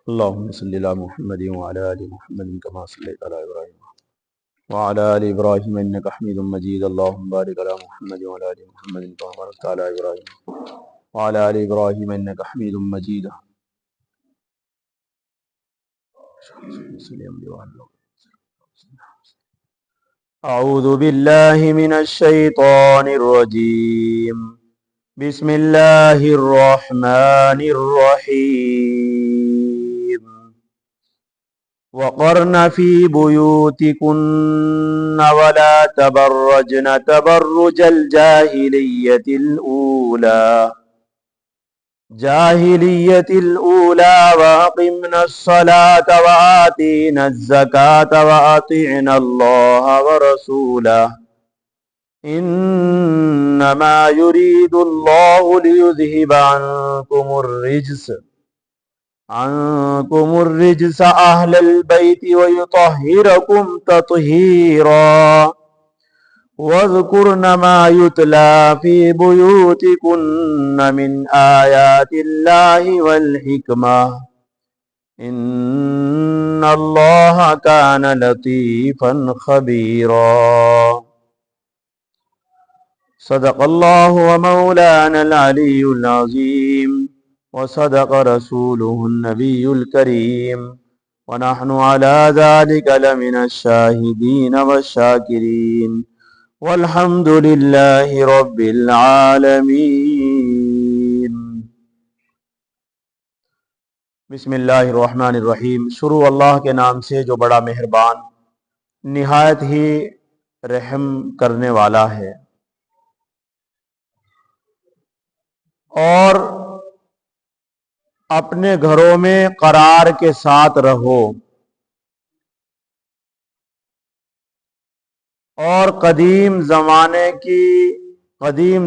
اللهم صل على محمد وعلى آل محمد كما صليت على إبراهيم وعلى آل إبراهيم إنك حميد مجيد. اللهم بارك على محمد وعلى آل محمد كما باركت على إبراهيم وعلى آل إبراهيم إنك حميد مجيد. أعوذ بالله من الشيطان الرجيم. بسم الله الرحمن الرحيم. وقرن في بيوتكن ولا تبرجن تبرج الجاهلية الأولى وأقمنا الصلاة وآتينا الزكاة وأطعنا الله ورسوله إنما يريد الله ليذهب عنكم الرجس أهل البيت ويطهركم تطهيرا. واذكرن ما يتلى في بيوتكن من آيات الله والحكمة إن الله كان لطيفا خبيرا. صدق الله ومولانا العلي العظيم وصدق رسوله النبي الكريم ونحن على ذلك لمن الشاهدين والشاكرين والحمد لله رب العالمين. بسم اللہ الرحمن الرحیم. شروع اللہ کے نام سے جو بڑا مہربان نہایت ہی رحم کرنے والا ہے. اور اپنے گھروں میں قرار کے ساتھ رہو اور قدیم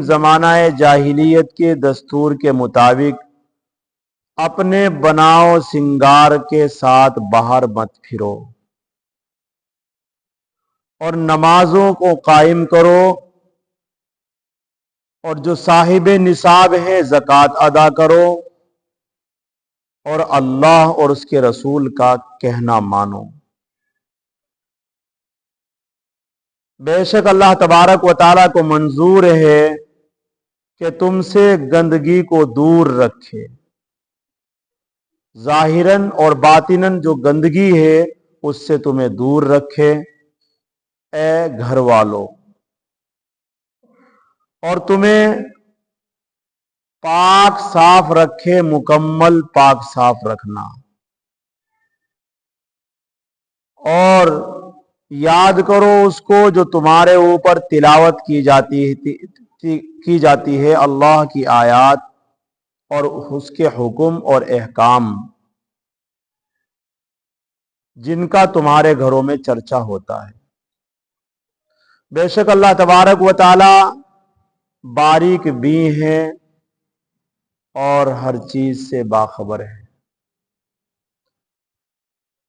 زمانہ جاہلیت کے دستور کے مطابق اپنے بناؤ سنگار کے ساتھ باہر مت پھرو اور نمازوں کو قائم کرو اور جو صاحب نصاب ہے زکوٰۃ ادا کرو اور اللہ اور اس کے رسول کا کہنا مانو. بے شک اللہ تبارک و تعالیٰ کو منظور ہے کہ تم سے گندگی کو دور رکھے. ظاہراً اور باطناً جو گندگی ہے اس سے تمہیں دور رکھے اے گھر والوں، اور تمہیں پاک صاف رکھے. مکمل پاک صاف رکھنا اور یاد کرو اس کو جو تمہارے اوپر تلاوت کی جاتی ہے اللہ کی آیات اور اس کے حکم اور احکام جن کا تمہارے گھروں میں چرچا ہوتا ہے. بے شک اللہ تبارک و تعالی باریک بین ہے اور ہر چیز سے باخبر ہے.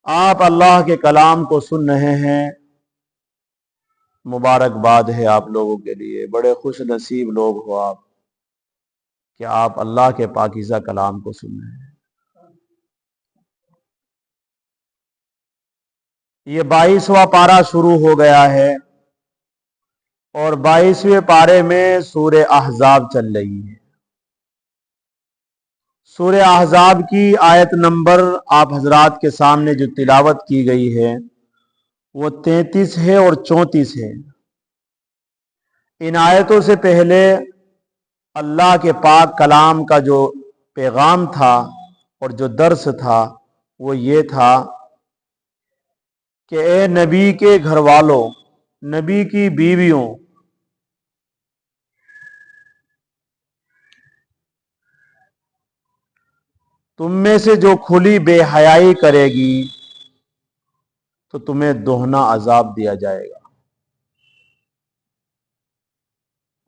آپ اللہ کے کلام کو سن رہے ہیں، مبارکباد ہے آپ لوگوں کے لیے. بڑے خوش نصیب لوگ ہو آپ کہ آپ اللہ کے پاکیزہ کلام کو سن رہے ہیں. یہ 22واں پارہ شروع ہو گیا ہے اور 22ویں پارے میں سورہ احزاب چل رہی ہے. سورہ احزاب کی آیت نمبر آپ حضرات کے سامنے جو تلاوت کی گئی ہے وہ 33 ہے اور 34 ہے. ان آیتوں سے پہلے اللہ کے پاک کلام کا جو پیغام تھا اور جو درس تھا وہ یہ تھا کہ اے نبی کے گھر والوں، نبی کی بیویوں، تم میں سے جو کھلی بے حیائی کرے گی تو تمہیں دوہنا عذاب دیا جائے گا،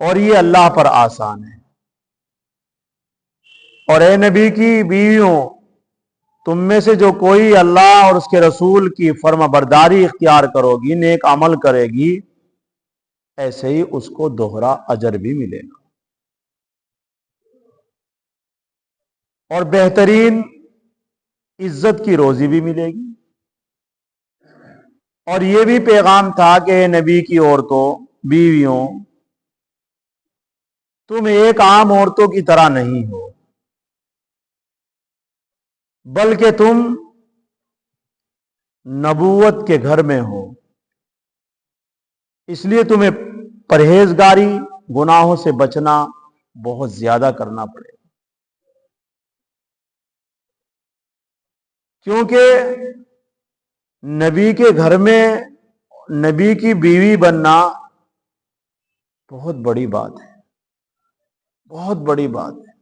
اور یہ اللہ پر آسان ہے. اور اے نبی کی بیویوں، تم میں سے جو کوئی اللہ اور اس کے رسول کی فرما برداری اختیار کرو گی، نیک عمل کرے گی، ایسے ہی اس کو دوہرا اجر بھی ملے گا. اور بہترین عزت کی روزی بھی ملے گی. اور یہ بھی پیغام تھا کہ نبی کی عورتوں، بیویوں، تم ایک عام عورتوں کی طرح نہیں ہو، بلکہ تم نبوت کے گھر میں ہو. اس لیے تمہیں پرہیزگاری، گناہوں سے بچنا بہت زیادہ کرنا پڑے گا. کیونکہ نبی کے گھر میں نبی کی بیوی بننا بہت بڑی بات ہے، بہت بڑی بات ہے.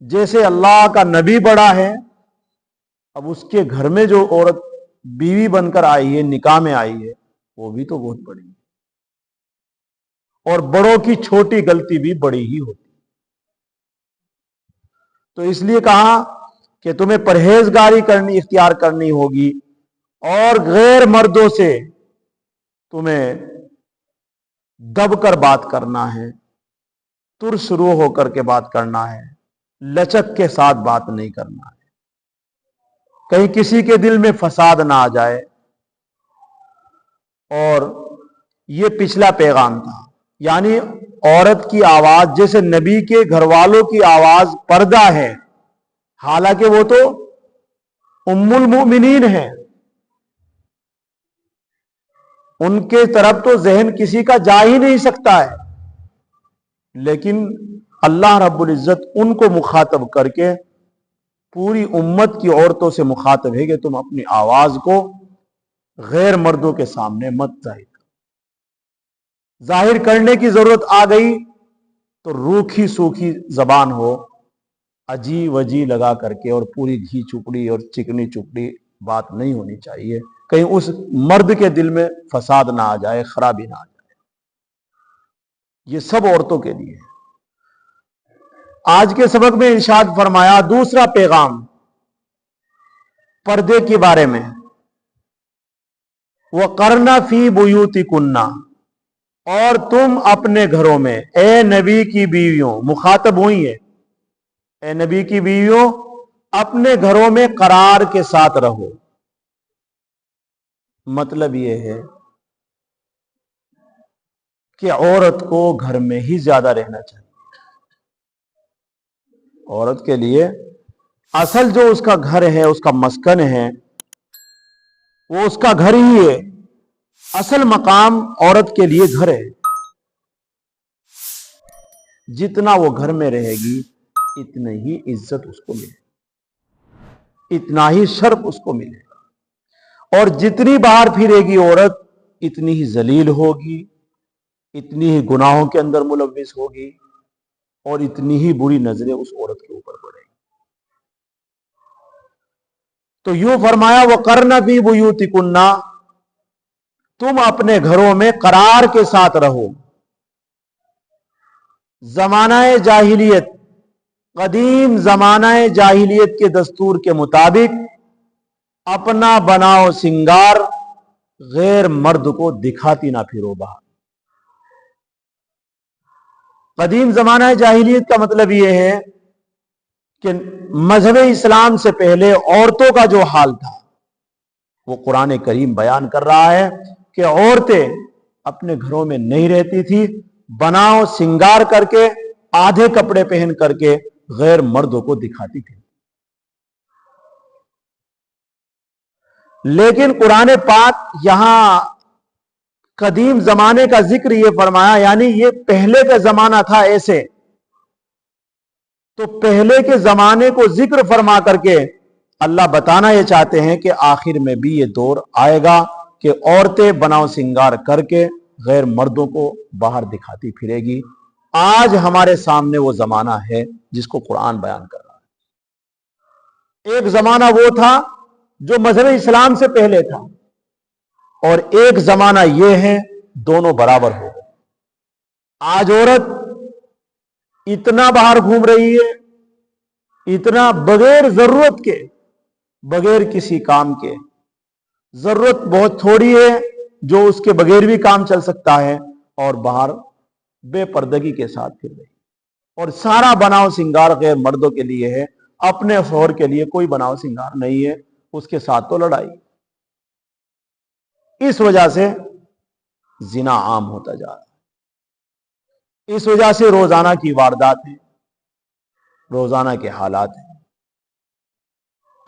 جیسے اللہ کا نبی بڑا ہے، اب اس کے گھر میں جو عورت بیوی بن کر آئی ہے، نکاح میں آئی ہے، وہ بھی تو بہت بڑی ہے. اور بڑوں کی چھوٹی غلطی بھی بڑی ہی ہوتی. تو اس لیے کہا کہ تمہیں پرہیزگاری اختیار کرنی ہوگی، اور غیر مردوں سے تمہیں دب کر بات کرنا ہے، ترس روح ہو کر کے بات کرنا ہے، لچک کے ساتھ بات نہیں کرنا ہے، کہیں کسی کے دل میں فساد نہ آ جائے. اور یہ پچھلا پیغام تھا. یعنی عورت کی آواز، جیسے نبی کے گھر والوں کی آواز پردہ ہے، حالانکہ وہ تو ام المؤمنین ہیں، ان کے طرف تو ذہن کسی کا جا ہی نہیں سکتا ہے، لیکن اللہ رب العزت ان کو مخاطب کر کے پوری امت کی عورتوں سے مخاطب ہے کہ تم اپنی آواز کو غیر مردوں کے سامنے مت ظاہر کرنے کی ضرورت آ گئی تو روکھی سوکھی زبان ہو، اجی وجی لگا کر کے، اور پوری گھی چپڑی اور چکنی چپڑی بات نہیں ہونی چاہیے، کہیں اس مرد کے دل میں فساد نہ آ جائے، خرابی نہ آ جائے. یہ سب عورتوں کے لیے ہے. آج کے سبق میں ارشاد فرمایا دوسرا پیغام پردے کے بارے میں، وَقَرْنَ فِي بُيُوتِكُنَّ، اور تم اپنے گھروں میں، اے نبی کی بیویوں، مخاطب ہوئی ہے، اے نبی کی بیویوں اپنے گھروں میں قرار کے ساتھ رہو. مطلب یہ ہے کہ عورت کو گھر میں ہی زیادہ رہنا چاہیے. عورت کے لیے اصل جو اس کا گھر ہے، اس کا مسکن ہے، وہ اس کا گھر ہی ہے. اصل مقام عورت کے لیے گھر ہے. جتنا وہ گھر میں رہے گی اتنی ہی عزت اس کو ملے گی، اتنا ہی شرف اس کو ملے گا. اور جتنی باہر پھرے گی عورت اتنی ہی ذلیل ہوگی، اتنی ہی گناہوں کے اندر ملوث ہوگی، اور اتنی ہی بری نظریں اس عورت کے اوپر پڑیں گی. تو یوں فرمایا وَقَرْنَ فِي بُيُوتِكُنَّ، تم اپنے گھروں میں قرار کے ساتھ رہو. زمانہ جاہلیت، قدیم زمانہ جاہلیت کے دستور کے مطابق اپنا بناؤ سنگار غیر مرد کو دکھاتی نہ پھرو باہر. قدیم زمانہ جاہلیت کا مطلب یہ ہے کہ مذہب اسلام سے پہلے عورتوں کا جو حال تھا وہ قرآن کریم بیان کر رہا ہے کہ عورتیں اپنے گھروں میں نہیں رہتی تھی، بناؤ سنگار کر کے، آدھے کپڑے پہن کر کے غیر مردوں کو دکھاتی تھی. لیکن قرآن پاک یہاں قدیم زمانے کا ذکر یہ فرمایا، یعنی یہ پہلے کا زمانہ تھا ایسے، تو پہلے کے زمانے کو ذکر فرما کر کے اللہ بتانا یہ چاہتے ہیں کہ آخر میں بھی یہ دور آئے گا کہ عورتیں بناؤ سنگار کر کے غیر مردوں کو باہر دکھاتی پھرے گی. آج ہمارے سامنے وہ زمانہ ہے جس کو قرآن بیان کر رہا ہے. ایک زمانہ وہ تھا جو مذہب اسلام سے پہلے تھا، اور ایک زمانہ یہ ہے، دونوں برابر ہو گئے. آج عورت اتنا باہر گھوم رہی ہے، اتنا بغیر ضرورت کے، بغیر کسی کام کے. ضرورت بہت تھوڑی ہے جو اس کے بغیر بھی کام چل سکتا ہے، اور باہر بے پردگی کے ساتھ پھر رہی، اور سارا بناؤ سنگار غیر مردوں کے لیے ہے. اپنے شوہر کے لیے کوئی بناؤ سنگار نہیں ہے، اس کے ساتھ تو لڑائی۔ اس وجہ سے زنا عام ہوتا جا رہا ہے، اس وجہ سے روزانہ کی واردات ہیں، روزانہ کے حالات ہیں۔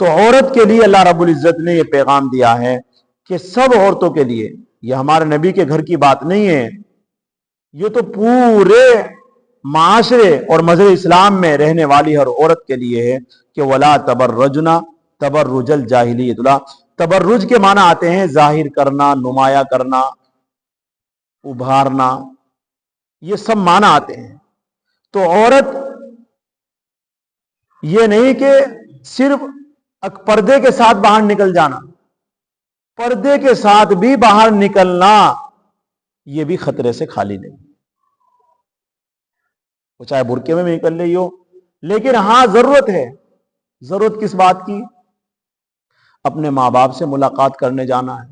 تو عورت کے لیے اللہ رب العزت نے یہ پیغام دیا ہے کہ سب عورتوں کے لیے، یہ ہمارے نبی کے گھر کی بات نہیں ہے، یہ تو پورے معاشرے اور مذہب اسلام میں رہنے والی ہر عورت کے لیے ہے کہ ولا تبرجنا تبرج الجاہلیت الاولى۔ تبرج کے معنی آتے ہیں ظاہر کرنا، نمایاں کرنا، ابھارنا، یہ سب معنی آتے ہیں۔ تو عورت یہ نہیں کہ صرف پردے کے ساتھ باہر نکل جانا، پردے کے ساتھ بھی باہر نکلنا یہ بھی خطرے سے خالی نہیں، وہ چاہے برقعے میں بھی نکل رہی ہو، لیکن ہاں ضرورت ہے۔ ضرورت کس بات کی؟ اپنے ماں باپ سے ملاقات کرنے جانا ہے،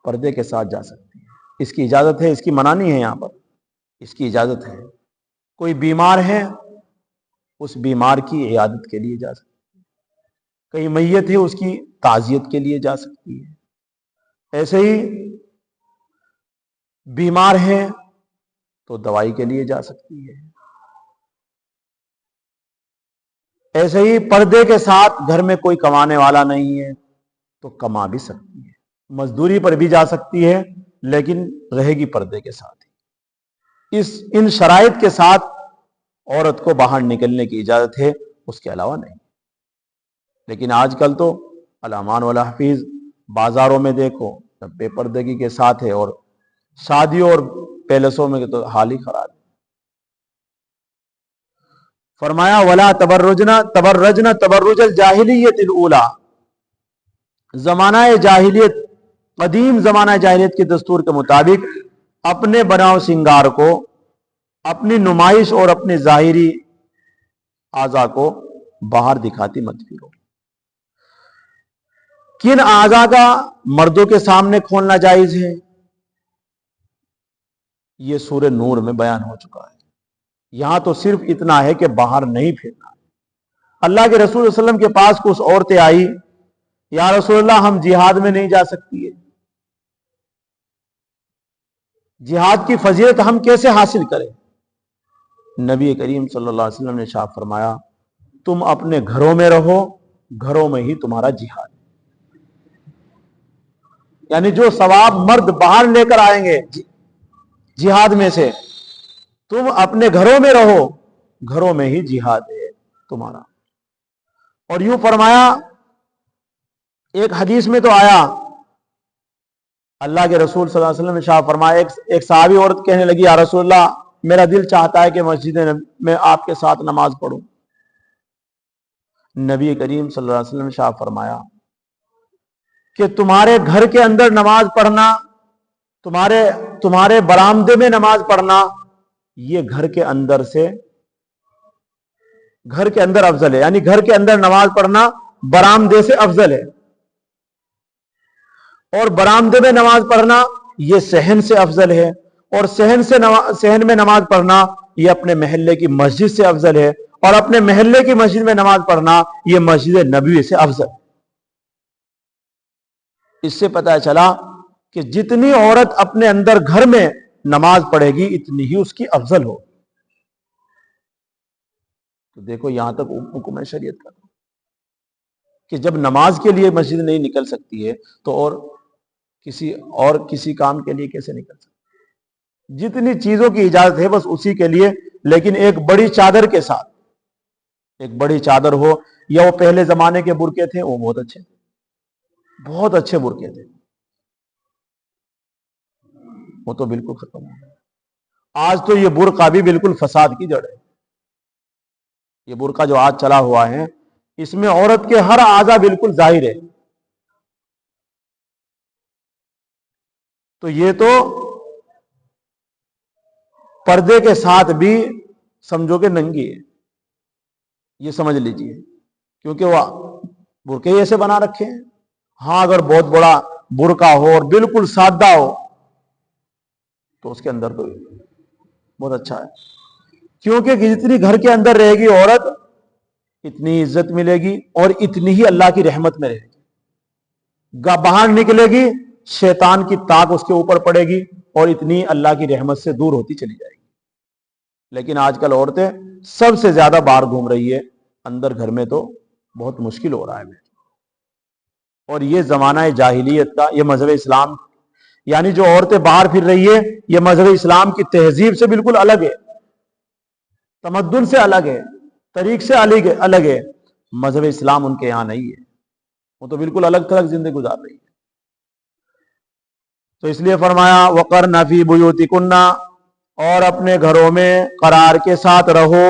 پردے کے ساتھ جا سکتی ہے، اس کی اجازت ہے، اس کی منع نہیں ہے، یہاں پر اس کی اجازت ہے۔ کوئی بیمار ہے، اس بیمار کی عیادت کے لیے جا سکتی ہے، کہیں میت ہے اس کی تعزیت کے لیے جا سکتی ہے، ایسے ہی بیمار ہے تو دوائی کے لیے جا سکتی ہے، ایسے ہی پردے کے ساتھ گھر میں کوئی کمانے والا نہیں ہے تو کما بھی سکتی ہے، مزدوری پر بھی جا سکتی ہے، لیکن رہے گی پردے کے ساتھ ہی۔ ان شرائط کے ساتھ عورت کو باہر نکلنے کی اجازت ہے، اس کے علاوہ نہیں۔ لیکن آج کل تو الامان والحفیظ بازاروں میں دیکھو بے پردگی کے ساتھ ہے، اور شادیوں اور پیلسوں میں تو حال ہی خراب ہے۔ فرمایا ولا تبرجنا تبرج الجاہلیت الاولی۔ زمانہ جاہلیت، قدیم زمانہ جاہلیت کے دستور کے مطابق اپنے بناؤ سنگار کو، اپنی نمائش اور اپنے ظاہری اعضاء کو باہر دکھاتی مت پھرو۔ کن اعضاء کا مردوں کے سامنے کھولنا جائز ہے، یہ سورہ نور میں بیان ہو چکا ہے۔ یہاں تو صرف اتنا ہے کہ باہر نہیں پھرنا۔ اللہ کے رسول صلی اللہ علیہ وسلم کے پاس کچھ عورتیں آئی، یا رسول اللہ ہم جہاد میں نہیں جا سکتی ہے، جہاد کی فضیلت ہم کیسے حاصل کریں؟ نبی کریم صلی اللہ علیہ وسلم نے ارشاد فرمایا تم اپنے گھروں میں رہو، گھروں میں ہی تمہارا جہاد ہے۔ یعنی جو ثواب مرد باہر لے کر آئیں گے جہاد میں سے، تم اپنے گھروں میں رہو، گھروں میں ہی جہاد ہے تمہارا۔ اور یوں فرمایا، ایک حدیث میں تو آیا، اللہ کے رسول صلی اللہ علیہ وسلم نے ارشاد فرمایا، ایک صحابی عورت کہنے لگی یا رسول اللہ میرا دل چاہتا ہے کہ مسجد میں آپ کے ساتھ نماز پڑھوں۔ نبی کریم صلی اللہ علیہ وسلم نے ارشاد فرمایا کہ تمہارے گھر کے اندر نماز پڑھنا، تمہارے برآمدے میں نماز پڑھنا، یہ گھر کے اندر افضل ہے۔ یعنی گھر کے اندر نماز پڑھنا برآمدے سے افضل ہے، اور برآمدے میں نماز پڑھنا یہ صحن سے افضل ہے، اور صحن میں نماز پڑھنا یہ اپنے محلے کی مسجد سے افضل ہے، اور اپنے محلے کی مسجد میں نماز پڑھنا یہ مسجد نبوی سے افضل۔ اس سے پتہ چلا کہ جتنی عورت اپنے اندر گھر میں نماز پڑھے گی اتنی ہی اس کی افضل ہو۔ تو دیکھو یہاں تک حکم ہے شریعت کا کہ جب نماز کے لیے مسجد نہیں نکل سکتی ہے تو اور کسی کام کے لیے کیسے نکل سکتی؟ جتنی چیزوں کی اجازت ہے بس اسی کے لیے، لیکن ایک بڑی چادر کے ساتھ، ایک بڑی چادر ہو، یا وہ پہلے زمانے کے برقعے تھے وہ بہت اچھے برقعے تھے، وہ تو بالکل ختم ہو گئے۔ آج تو یہ برقع بھی بالکل فساد کی جڑ ہے۔ یہ برقع جو آج چلا ہوا ہے اس میں عورت کے ہر اعضاء بالکل ظاہر ہے، تو یہ تو پردے کے ساتھ بھی سمجھو کہ ننگی ہے، یہ سمجھ لیجئے، کیونکہ وہ برقعے ایسے بنا رکھے ہیں۔ ہاں اگر بہت بڑا برقع ہو اور بالکل سادہ ہو تو اس کے اندر تو بہت اچھا ہے، کیونکہ جتنی گھر کے اندر رہے گی عورت اتنی عزت ملے گی اور اتنی ہی اللہ کی رحمت میں رہے گی. باہر نکلے گی شیطان کی طاق اس کے اوپر پڑے گی اور اتنی اللہ کی رحمت سے دور ہوتی چلی جائے گی. لیکن آج کل عورتیں سب سے زیادہ باہر گھوم رہی ہے, اندر گھر میں تو بہت مشکل ہو رہا ہے. اور یہ زمانہ جاہلیت کا, یہ مذہب اسلام, یعنی جو عورتیں باہر پھر رہی ہے یہ مذہب اسلام کی تہذیب سے بالکل الگ ہے, تمدن سے الگ ہے, طریق سے الگ ہے. مذہب اسلام ان کے یہاں نہیں ہے, وہ تو بالکل الگ تھلگ زندگی گزار رہی ہے. تو اس لیے فرمایا وَقَرْنَ فِي بُيُوتِكُنَّ, اور اپنے گھروں میں قرار کے ساتھ رہو.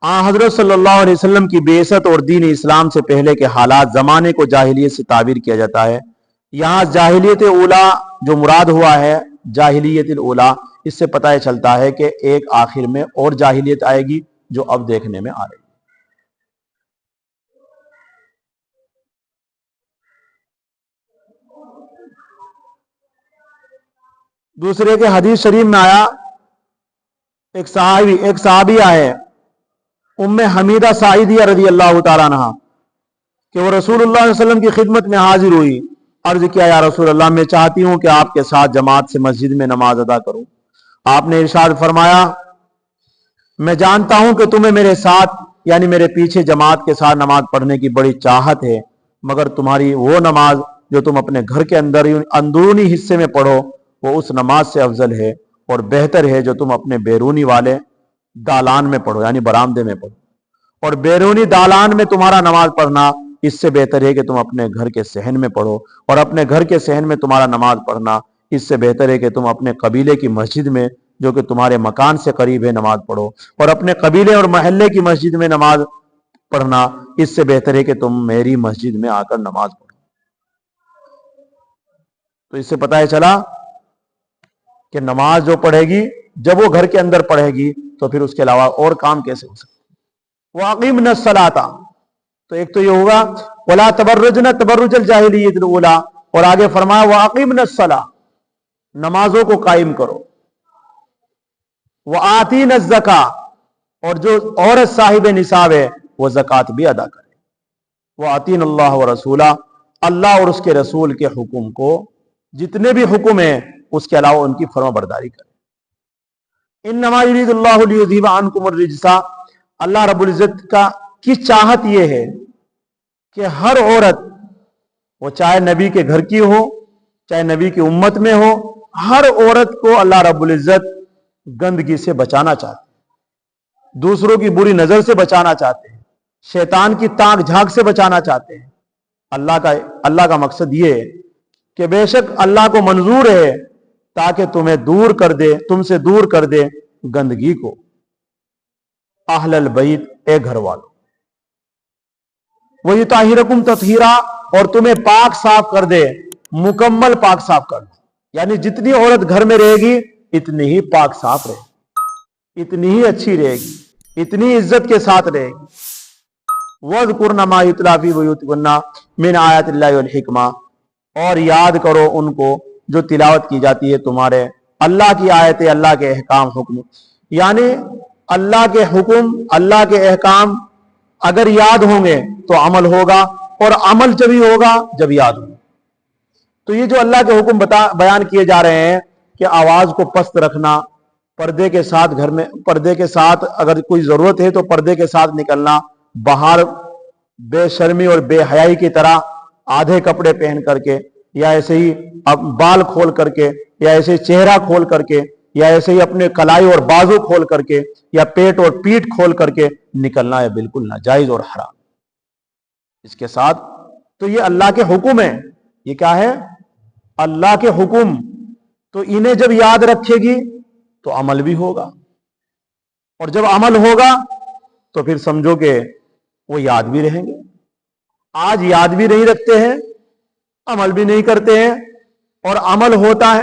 حضرت صلی اللہ علیہ وسلم کی بعثت اور دین اسلام سے پہلے کے حالات, زمانے کو جاہلیت سے تعبیر کیا جاتا ہے. یہاں جاہلیت اولا جو مراد ہوا ہے, جاہلیت الاولا, اس سے پتہ چلتا ہے کہ ایک آخر میں اور جاہلیت آئے گی جو اب دیکھنے میں آ رہی ہے. دوسرے کے حدیث شریف میں آیا, ایک صحابی آئے ام حمیدہ سعیدیہ رضی اللہ تعالیٰ عنہ, کہ وہ رسول اللہ صلی اللہ علیہ وسلم کی خدمت میں حاضر ہوئی. عرض کیا یا رسول اللہ, میں چاہتی ہوں کہ آپ کے ساتھ جماعت سے مسجد میں نماز ادا کروں. آپ نے ارشاد فرمایا, میں جانتا ہوں کہ تمہیں میرے ساتھ یعنی میرے پیچھے جماعت کے ساتھ نماز پڑھنے کی بڑی چاہت ہے, مگر تمہاری وہ نماز جو تم اپنے گھر کے اندرونی حصے میں پڑھو وہ اس نماز سے افضل ہے اور بہتر ہے جو تم اپنے بیرونی والے دالان میں پڑھو, یعنی برآمدے میں پڑھو. اور بیرونی دالان میں تمہارا نماز پڑھنا اس سے بہتر ہے کہ تم اپنے گھر کے صحن میں پڑھو, اور اپنے گھر کے صحن میں تمہارا نماز پڑھنا اس سے بہتر ہے کہ تم اپنے قبیلے کی مسجد میں جو کہ تمہارے مکان سے قریب ہے نماز پڑھو, اور اپنے قبیلے اور محلے کی مسجد میں نماز پڑھنا اس سے بہتر ہے کہ تم میری مسجد میں آ کر نماز پڑھو. تو اس سے پتہ چلا کہ نماز جو پڑھے گی جب وہ گھر کے اندر پڑھے گی تو پھر اس کے علاوہ اور کام کیسے ہو سکتے. وَأَقِمْنَا الصَّلَاةَ, تو ایک تو یہ ہوگا وَلَا تَبَرُّجْنَا تَبَرُّجَ الْجَاهِلِيَّةِ الْأُولَىٰ, اور آگے فرمایا وَأَقِمْنَا الصَّلَاةَ, نمازوں کو قائم کرو. وَآتِينَا الزَّكَاةَ, اور جو عورت صاحب نصاب ہے وہ زکوٰۃ بھی ادا کرے. وَآتِينَا اللَّهَ وَرَسُولَهُ, اللہ اور اس کے رسول کے حکم کو, جتنے بھی حکم ہیں اس کے علاوہ ان کی فرما برداری کرے. انما یرید اللہ لیذھب عنکم الرجس, اللہ رب العزت کی چاہت یہ ہے کہ ہر عورت, وہ چاہے نبی کے گھر کی ہو چاہے نبی کی امت میں ہو, ہر عورت کو اللہ رب العزت گندگی سے بچانا چاہتے ہیں, دوسروں کی بری نظر سے بچانا چاہتے ہیں, شیطان کی تاک جھانک سے بچانا چاہتے ہیں. اللہ کا مقصد یہ ہے کہ بے شک اللہ کو منظور ہے تاکہ تم سے دور کر دے گندگی کو. اہل البیت, اے گھر والوں, وَيُطَہِّرَکُمْ تَطْہِیرًا, اور تمہیں پاک صاف کر دے, مکمل پاک صاف کر دے. یعنی جتنی عورت گھر میں رہے گی اتنی ہی پاک صاف رہے گی, اتنی ہی اچھی رہے گی, اتنی عزت کے ساتھ رہے گی. وَاذْكُرْنَ مَا يُتْلَىٰ فِي بُيُوتِكُنَّ مِنْ آیَاتِ اللَّهِ وَالْحِکْمَةِ, اور یاد کرو ان کو جو تلاوت کی جاتی ہے تمہارے اللہ کی آیتیں, اللہ کے احکام حکم, یعنی اللہ کے حکم اللہ کے احکام اگر یاد ہوں گے تو عمل ہوگا, اور عمل جبھی ہوگا جب یاد ہوگا. تو یہ جو اللہ کے حکم بیان کیے جا رہے ہیں کہ آواز کو پست رکھنا, پردے کے ساتھ گھر میں, پردے کے ساتھ اگر کوئی ضرورت ہے تو پردے کے ساتھ نکلنا, باہر بے شرمی اور بے حیائی کی طرح آدھے کپڑے پہن کر کے, یا ایسے ہی بال کھول کر کے, یا ایسے ہی چہرہ کھول کر کے, یا ایسے ہی اپنے کلائی اور بازو کھول کر کے, یا پیٹ اور پیٹھ کھول کر کے نکلنا ہے بالکل ناجائز اور حرام. اس کے ساتھ تو یہ اللہ کے حکم ہیں, یہ کیا ہے اللہ کے حکم, تو انہیں جب یاد رکھے گی تو عمل بھی ہوگا, اور جب عمل ہوگا تو پھر سمجھو کہ وہ یاد بھی رہیں گے. آج یاد بھی نہیں رکھتے ہیں, عمل بھی نہیں کرتے ہیں, اور عمل ہوتا ہے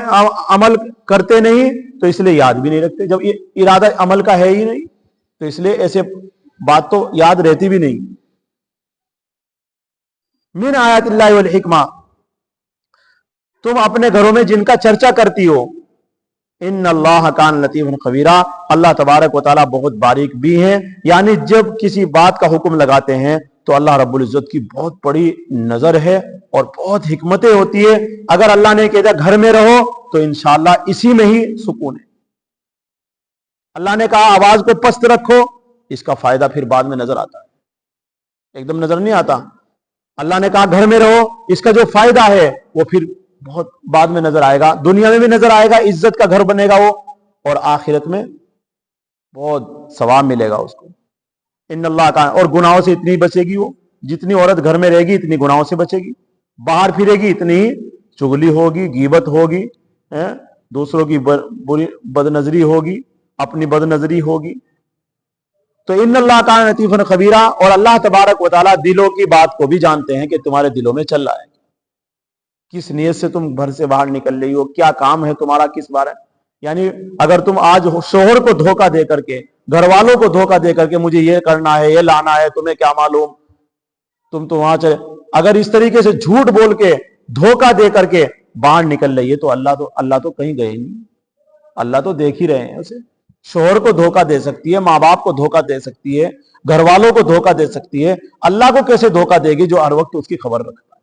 عمل کرتے نہیں تو اس لیے یاد بھی نہیں رکھتے. جب یہ ارادہ عمل کا ہے ہی نہیں تو اس لیے ایسے بات تو یاد رہتی بھی نہیں. من آیات اللہ والحکمہ، تم اپنے گھروں میں جن کا چرچا کرتی ہو، ان اللہ کان لطیف خبیرہ، اللہ تبارک و تعالیٰ بہت باریک بھی ہیں، یعنی جب کسی بات کا حکم لگاتے ہیں تو اللہ رب العزت کی بہت بڑی نظر ہے اور بہت حکمتیں ہوتی ہے۔ اگر اللہ نے کہا گھر میں رہو تو انشاءاللہ اسی میں ہی سکون ہے۔ اللہ نے کہا آواز کو پست رکھو، اس کا فائدہ پھر بعد میں نظر آتا ہے، ایک دم نظر نہیں آتا۔ اللہ نے کہا گھر میں رہو، اس کا جو فائدہ ہے وہ پھر بہت بعد میں نظر آئے گا، دنیا میں بھی نظر آئے گا، عزت کا گھر بنے گا وہ، اور آخرت میں بہت ثواب ملے گا اس کو۔ ان اللہ کا، اور گناہوں سے اتنی بچے گی وہ، جتنی عورت گھر میں رہے گی اتنی گناہوں سے بچے گی، باہر پھرے گی اتنی چغلی ہوگی، غیبت ہوگی، دوسروں کی بری بد نظری ہوگی، اپنی بد نظری ہوگی۔ تو ان اللہ کان لطیف خبیرہ، اور اللہ تبارک و تعالیٰ دلوں کی بات کو بھی جانتے ہیں کہ تمہارے دلوں میں چل رہا ہے، کس نیت سے تم گھر سے باہر نکل رہی ہو، کیا کام ہے تمہارا کس بارے۔ یعنی اگر تم آج شوہر کو دھوکہ دے کر کے، گھر والوں کو دھوکہ دے کر کے مجھے یہ کرنا ہے، یہ لانا ہے، تمہیں کیا معلوم، تم تو وہاں چلے، اگر اس طریقے سے جھوٹ بول کے دھوکہ دے کر کے باہر نکل رہی ہے تو اللہ تو کہیں گئے نہیں، اللہ تو دیکھ ہی رہے ہیں اسے۔ شوہر کو دھوکہ دے سکتی ہے، ماں باپ کو دھوکہ دے سکتی ہے، گھر والوں کو دھوکہ دے سکتی ہے، اللہ کو کیسے دھوکہ دے گی جو ہر وقت اس کی خبر رکھتا ہے۔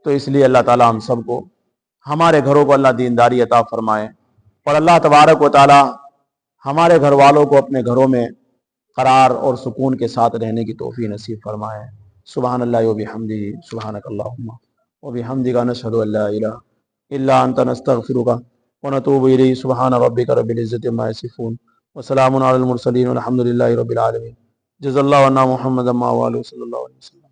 تو اس لیے اللہ تعالیٰ ہم سب کو، ہمارے گھروں کو اللہ دینداری عطا فرمائے، اور اللہ تبارک و تعالیٰ ہمارے گھر والوں کو اپنے گھروں میں قرار اور سکون کے ساتھ رہنے کی توفیق نصیب فرمائے۔ سبحان اللہ و بحمدہ، سبحانک اللہم و بحمدک، نشہد ان لا الہ الا انت، نستغفرک و نتوب الیک۔ سبحان ربک رب العزت عما یصفون وسلام علی المرسلین والحمد للہ رب العالمین۔ جزا اللہ عنا محمد ما والہ صلی اللہ علیہ وسلم۔